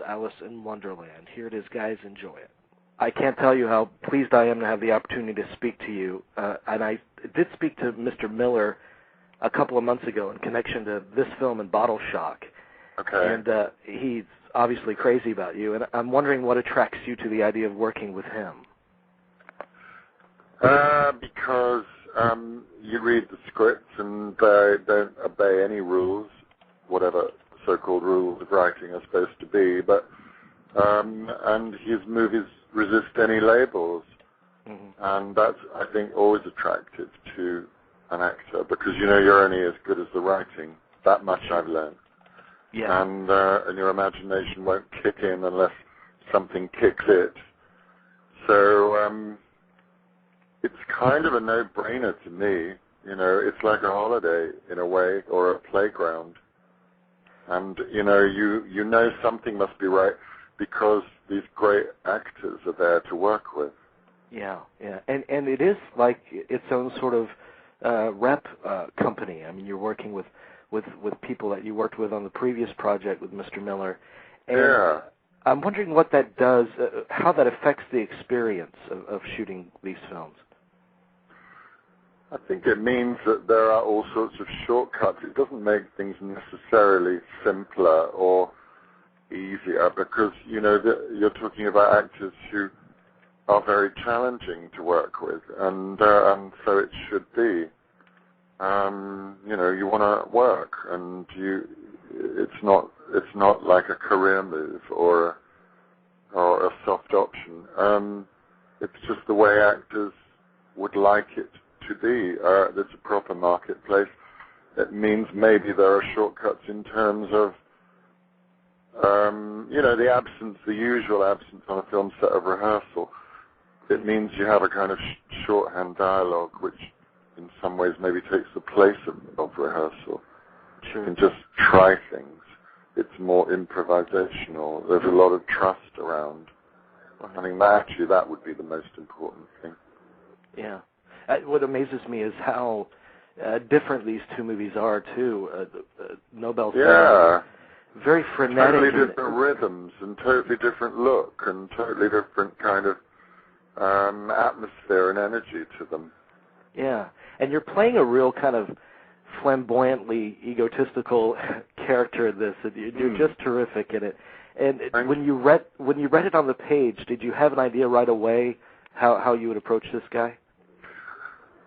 Alice in Wonderland. Here it is, guys. Enjoy it. I can't tell you how pleased I am to have the opportunity to speak to you. And I did speak to Mr. Miller a couple of months ago in connection to this film and Bottle Shock. Okay. And he's obviously crazy about you. And I'm wondering what attracts you to the idea of working with him. Because you read the scripts and they don't obey any rules, whatever so-called rules of writing are supposed to be, but and his movies resist any labels, and that's, I think, always attractive to an actor, because you're only as good as the writing. That much I've learned. Yeah. And your imagination won't kick in unless something kicks it. So it's kind of a no-brainer to me. It's like a holiday in a way, or a playground. And you know something must be right because these great actors are there to work with. Yeah, yeah, and it is like its own sort of rep company. I mean, you're working with people that you worked with on the previous project with Mr. Miller. And yeah. I'm wondering what that does, how that affects the experience of shooting these films. I think it means that there are all sorts of shortcuts. It doesn't make things necessarily simpler or easier, because you're talking about actors who are very challenging to work with, and so it should be. You want to work, and it's not like a career move or a soft option. It's just the way actors would like it to be. There's a proper marketplace. It means maybe there are shortcuts in terms of the usual absence on a film set of rehearsal. It means you have a kind of shorthand dialogue, which in some ways maybe takes the place of rehearsal. Sure. You can just try things. It's more improvisational. There's a lot of trust around. I think that would be the most important thing. Yeah. What amazes me is how different these two movies are, too. Nobel Son. Yeah. Very frenetic. Totally different rhythms and totally different look and totally different kind of atmosphere and energy to them. Yeah. And you're playing a real kind of flamboyantly egotistical character in this, and you're just terrific in it. And when you read it on the page, did you have an idea right away how you would approach this guy?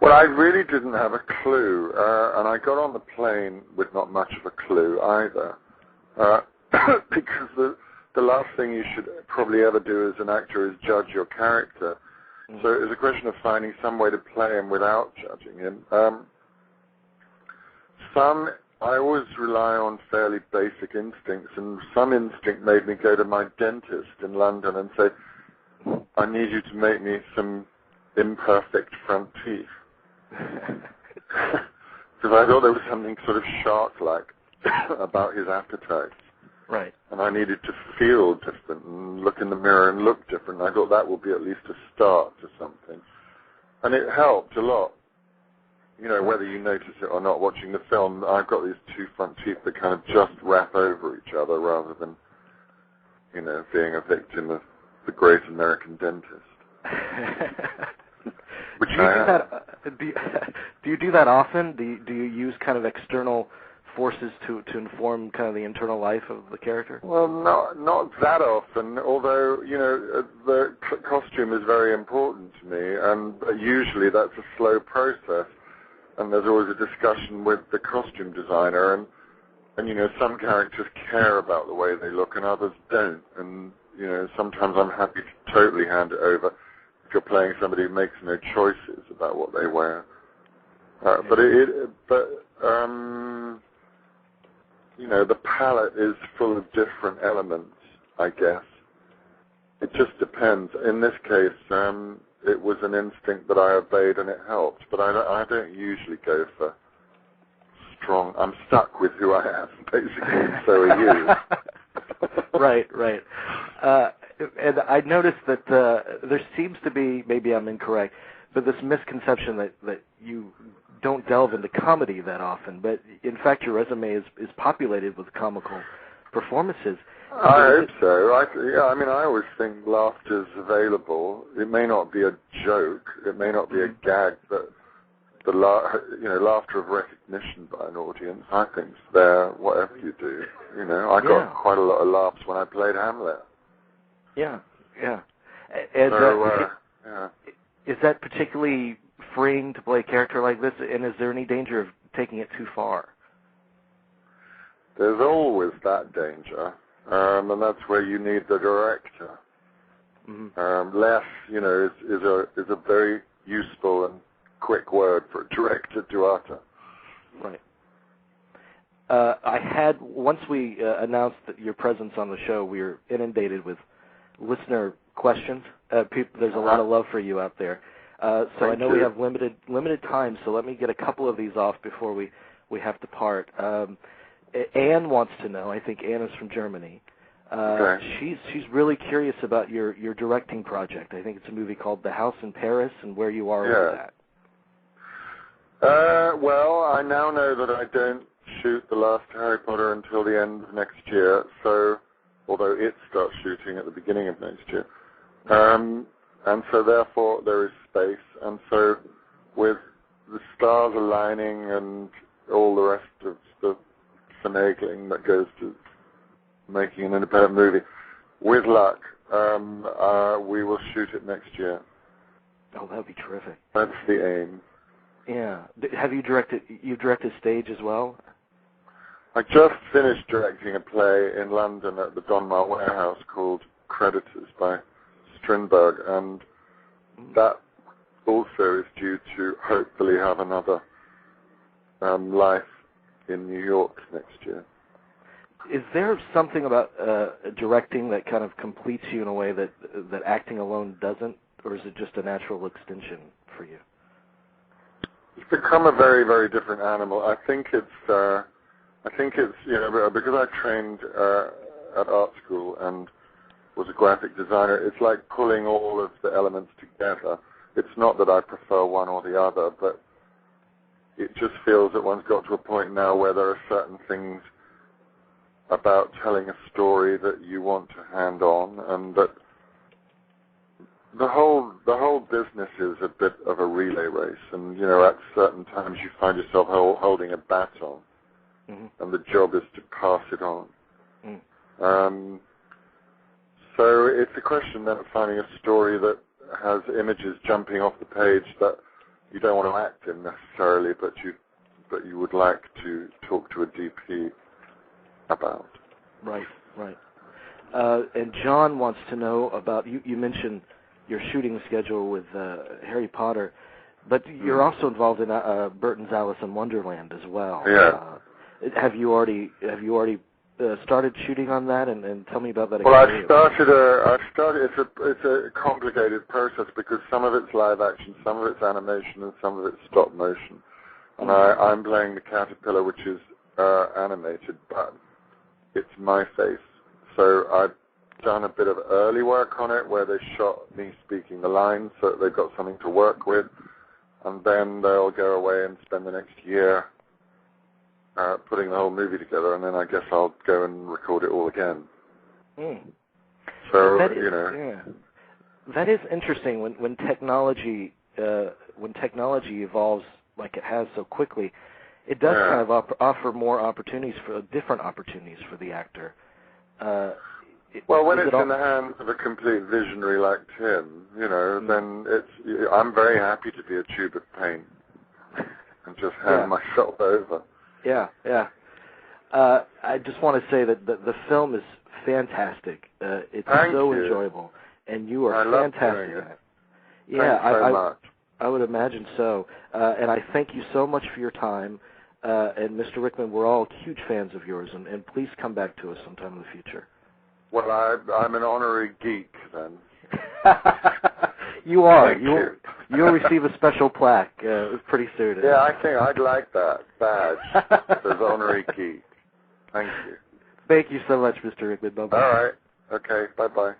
Well, I really didn't have a clue, and I got on the plane with not much of a clue either, because the last thing you should probably ever do as an actor is judge your character. So it was a question of finding some way to play him without judging him. I always rely on fairly basic instincts, and some instinct made me go to my dentist in London and say, I need you to make me some imperfect front teeth. Because I thought there was something sort of shark-like about his appetite. Right. And I needed to feel different and look in the mirror and look different. I thought that would be at least a start to something. And it helped a lot. Whether you notice it or not watching the film, I've got these two front teeth that kind of just wrap over each other rather than, being a victim of the great American dentist. Which do you do that often? Do you use kind of external forces to inform kind of the internal life of the character? Well, not that often, although, the costume is very important to me, and usually that's a slow process, and there's always a discussion with the costume designer, and some characters care about the way they look and others don't, and, sometimes I'm happy to totally hand it over if you're playing somebody who makes no choices about what they wear. The palette is full of different elements, I guess. It just depends. In this case, it was an instinct that I obeyed and it helped, but I don't usually go for strong. I'm stuck with who I am, basically, and so are you. Right. And I noticed that there seems to be, maybe I'm incorrect, but this misconception that you don't delve into comedy that often, but in fact your resume is populated with comical performances. I hope so. I mean, I always think laughter's available. It may not be a joke, it may not be a gag, but the laughter of recognition by an audience, I think's there, whatever you do. I got quite a lot of laughs when I played Hamlet. Yeah, yeah. And so, is that particularly freeing to play a character like this, and is there any danger of taking it too far? There's always that danger, and that's where you need the director. Mm-hmm. Less, is a very useful and quick word for a director to utter. Right. Once we announced that your presence on the show, we were inundated with listener questions. There's a lot of love for you out there. So I know we have limited time, so let me get a couple of these off before we have to part. Anne wants to know, I think Anne is from Germany. Okay. She's really curious about your directing project. I think it's a movie called The House in Paris, and where you are with that. Well, I now know that I don't shoot the last Harry Potter until the end of next year, so although it starts shooting at the beginning of next year. And so therefore there is space, and so with the stars aligning and all the rest of the finagling that goes to making an independent movie, with luck, we will shoot it next year. Oh, that would be terrific. That's the aim. Yeah. Have you directed stage as well? I just finished directing a play in London at the Donmar Warehouse called Creditors by Strindberg, and that also is due to hopefully have another life in New York next year. Is there something about directing that kind of completes you in a way that acting alone doesn't, or is it just a natural extension for you? It's become a very, very different animal. I think it's because I trained at art school and was a graphic designer, it's like pulling all of the elements together. It's not that I prefer one or the other, but it just feels that one's got to a point now where there are certain things about telling a story that you want to hand on, and that the whole business is a bit of a relay race, and at certain times you find yourself holding a baton, and the job is to pass it on. So it's a question then of finding a story that has images jumping off the page that you don't want to act in necessarily, but you would like to talk to a DP about. Right. And John wants to know about, you mentioned your shooting schedule with Harry Potter, but you're also involved in Burton's Alice in Wonderland as well. Yeah. Have you already started shooting on that, and tell me about that Well, experience. I've started. It's a complicated process because some of it's live action, some of it's animation, and some of it's stop motion. And I'm playing the caterpillar, which is animated, but it's my face. So I've done a bit of early work on it where they shot me speaking the lines so that they've got something to work with, and then they'll go away and spend the next year putting the whole movie together, and then I guess I'll go and record it all again. So, that is interesting when technology evolves like it has so quickly. It does kind of offer more different opportunities for the actor. Well, when it's in the hands of a complete visionary like Tim, then I'm very happy to be a tube of paint and just hand myself over. Yeah. I just want to say that the film is fantastic. It's so enjoyable, and you are fantastic at it. Yeah, Thanks so much. I would imagine so. And I thank you so much for your time. And Mr. Rickman, we're all huge fans of yours, and please come back to us sometime in the future. Well, I'm an honorary geek then. You are. You'll receive a special plaque pretty soon. Yeah, I think I'd like that badge. It says honorary geek. Thank you. Thank you so much, Mr. Rickman. Bye-bye. All right. Okay. Bye-bye.